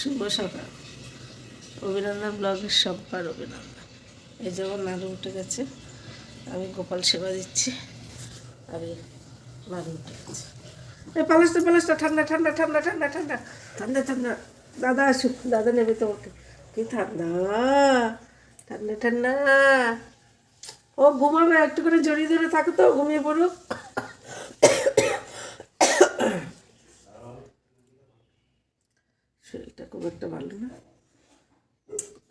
শুভ সকাল। অভিনন্দন ব্লগের সবার অভিনন্দন। এই যেমন নাড়ু উঠে গেছে, আমি গোপাল সেবা দিচ্ছি, আর এই নাড়ু উঠে গেছে। এই পালাসটা ঠান্ডা ঠান্ডা ঠান্ডা ঠান্ডা ঠান্ডা ঠান্ডা ঠান্ডা। দাদা আসুক, দাদা নেবে তোমাকে। কি ঠান্ডা ঠান্ডা ঠান্ডা। ও ঘুমাবে, একটু করে জড়িয়ে ধরে থাকো তো, ঘুমিয়ে পড়ুক। শরীরটা খুব একটা ভালো না,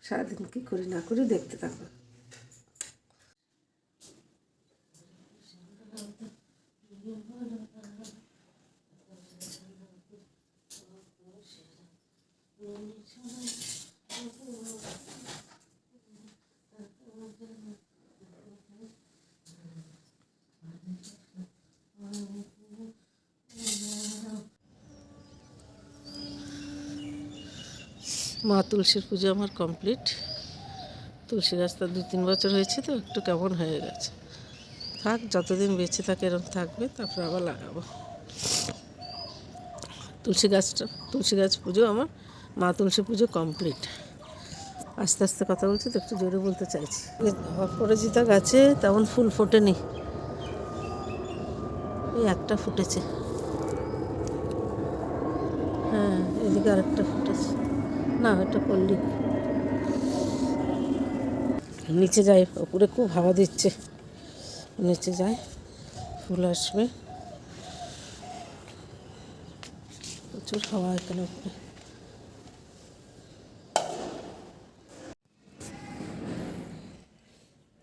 সারাদিন কী করি না করি দেখতে থাকো। মা তুলসীর পুজো আমার কমপ্লিট। তুলসী গাছটা 2-3 বছর হয়েছে তো একটু কেমন হয়ে গেছে। থাক, যতদিন বেঁচে থাকে এরকম থাকবে, তারপর আবার লাগাবো। তুলসী গাছ পুজো আমার, মা তুলসী পুজো কমপ্লিট। আস্তে আস্তে কথা বলছি তো একটু জোরে বলতে চাইছি। অপরাজিতা গাছে তেমন ফুল ফোটেনি, এই একটা ফুটেছে। হ্যাঁ, এদিকে আরেকটা ফুটেছে। না, এটা পল্লী। নিচে যাই, ওপরে খুব হাওয়া দিচ্ছে, নিচে যাই, ফুল আসবে। প্রচুর হাওয়া এখানে উপরে।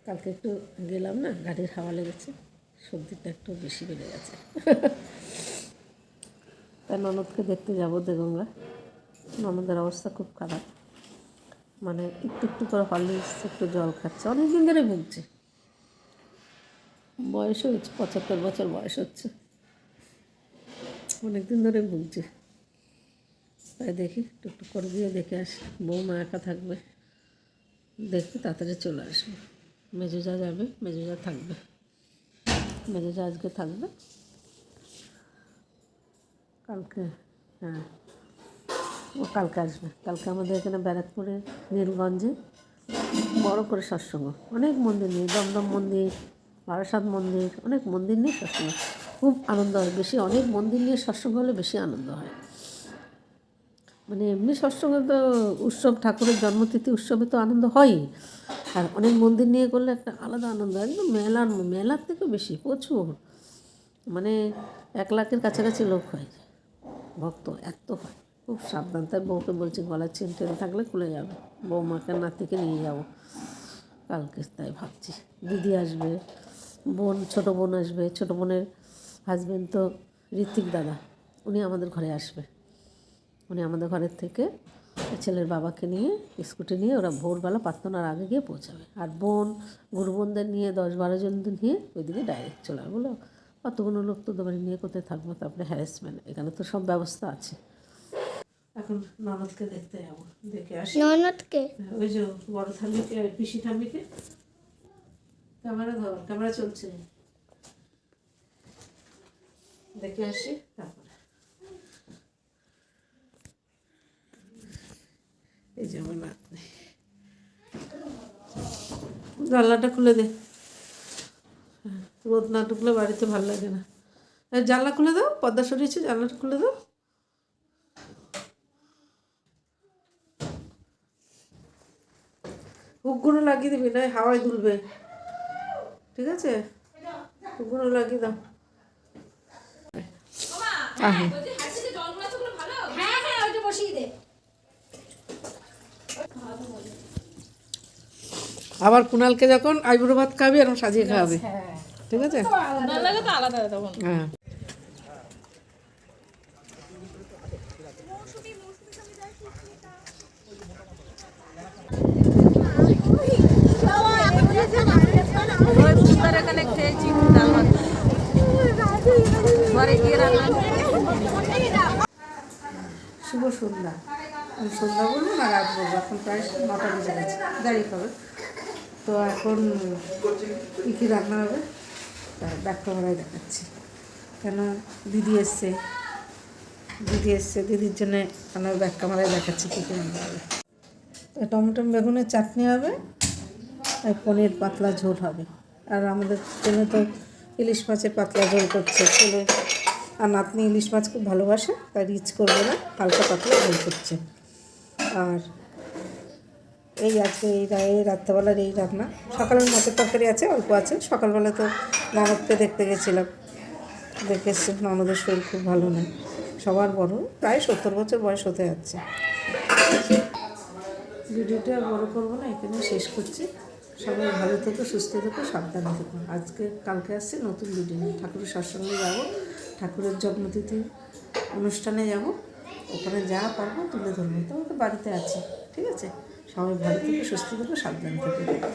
কালকে একটু গেলাম না, গাড়ির হাওয়া লেগেছে, সর্দিটা একটু বেশি বেড়ে গেছে। তাই ননদকে দেখতে যাবো দেগঙ্গা। ননদের অবস্থা খুব খারাপ, মানে একটু একটু করে হরলিক্স, একটু জল খাচ্ছে, অনেকদিন ধরে ভুগছে। বয়স হচ্ছে 75 বছর বয়স হচ্ছে, অনেকদিন ধরে ভুগছে। তাই দেখি টুকটুক করে দিয়ে দেখে আসি। বৌমা একা থাকবে, দেখতে তাড়াতাড়ি চলে আসবে। মেজোজা যাবে, মেজোজা থাকবে, মেজোজা আজকে থাকবে, কালকে, হ্যাঁ ও কালকে আসবে। কালকে আমাদের এখানে ব্যারাকপুরে নীলগঞ্জে বড় করে সৎসঙ্গ, অনেক মন্দির নিয়ে, দমদম মন্দির, বারাসাত মন্দির, অনেক মন্দির নিয়ে সৎসঙ্গ, খুব আনন্দ হয়। বেশি অনেক মন্দির নিয়ে সৎসঙ্গ হলে বেশি আনন্দ হয়। মানে এমনি সৎসঙ্গে তো উৎসব, ঠাকুরের জন্মতিথি উৎসবে তো আনন্দ হয়ই, আর অনেক মন্দির নিয়ে করলে একটা আলাদা আনন্দ, একদম মেলার থেকে বেশি, প্রচুর, মানে 1 লাখের কাছাকাছি লোক হয়, ভক্ত এত হয়। খুব সাবধান, তাই বউকে বলছি গলার চেন টেনে থাকলে খুলে যাবে, বৌমাকে নাতিকে নিয়ে যাবো কালকে। তাই ভাবছি দিদি আসবে, ছোটো বোন আসবে, ছোটো বোনের হাজব্যান্ড তো ঋত্বিক দাদা, উনি আমাদের ঘরে আসবে। উনি আমাদের ঘরের থেকে ছেলের বাবাকে নিয়ে স্কুটি নিয়ে ওরা ভোরবেলা প্রার্থনার আগে গিয়ে পৌঁছাবে, আর গুরু বোনদের নিয়ে 10-12 জন নিয়ে ওইদিকে ডাইরেক্ট চলে যাবে। বলো কতগুলো লোক তো বাড়ি নিয়ে কোথায় থাকবো, তারপরে হ্যারাসমেন্ট, এখানে তো সব ব্যবস্থা আছে। এখন ননদকে দেখতে যাবো, দেখে আসি। ননদকে ওই যে বড় ঠাম্মিকে, পিসি ঠাম্মিকে, ক্যামেরা চলছে, দেখে আসি তারপরে। এই যে আমার নাতনি, জানলাটা খুলে দে, রোদ না ঢুকলে বাড়িতে ভালো লাগে না। জানলা খুলে দাও, পর্দা সরিয়েছে, জানলাটা খুলে দাও। হুকগুলো লাগিয়ে দিবি, না হাওয়ায় দুলবে, ঠিক আছে? হুকগুলো লাগিয়ে দাও। আবার কুণালকে যখন আইবুড়ো ভাত খাবি এরকম সাজিয়ে খাওয়াবে, ঠিক আছে? হ্যাঁ, শুভ সন্ধ্যা। আমি সন্ধ্যা বলবো না, রাত বলবো, এখন প্রায় 9টা বেজে গেছে, দাঁড়িয়ে খাবে। তো এখন কী কী রান্না হবে ব্যাক ক্যামেরায় দেখাচ্ছি, কেন দিদি এসছে, দিদি এসছে, দিদির জন্য আমার ব্যাক ক্যামেরায় দেখাচ্ছি কী কী রান্না হবে। তো টমেটো বেগুনের চাটনি হবে, আর পনির পাতলা ঝোল হবে। আর আমাদের জন্য তো ইলিশ মাছের পাতলা ঝোল করছে ছেলে, আর নাতনি ইলিশ মাছ খুব ভালোবাসে, তাই রিচ করবে না, হালকা পাতলা ঝোল করছে। আর এই আজকে এই রাত্রেবেলার এই রান্না। সকালের মাছের তরকারি আছে, অল্প আছে। সকালবেলা তো ননদকে দেখতে গেছিলাম, দেখে এসছি। ননদের শরীর খুব ভালো নয়, সবার বড়, প্রায় 70 বছর বয়স হতে যাচ্ছে। ভিডিওটা বড় করবো না, এখানে শেষ করছি। সবাই ভালো থেকো, সুস্থ থেকো, সাবধানে থেকো। কালকে আসছে নতুন ভিডিও নিয়ে। ঠাকুরের সৎসঙ্গে যাবো, ঠাকুরের জন্মতিথি অনুষ্ঠানে যাব, ওখানে যা পারবো তুলে ধরবো। তো বাড়িতে আছে, ঠিক আছে? সবাই ভালো থেকো, সুস্থ থেকো, সাবধানে থেকো।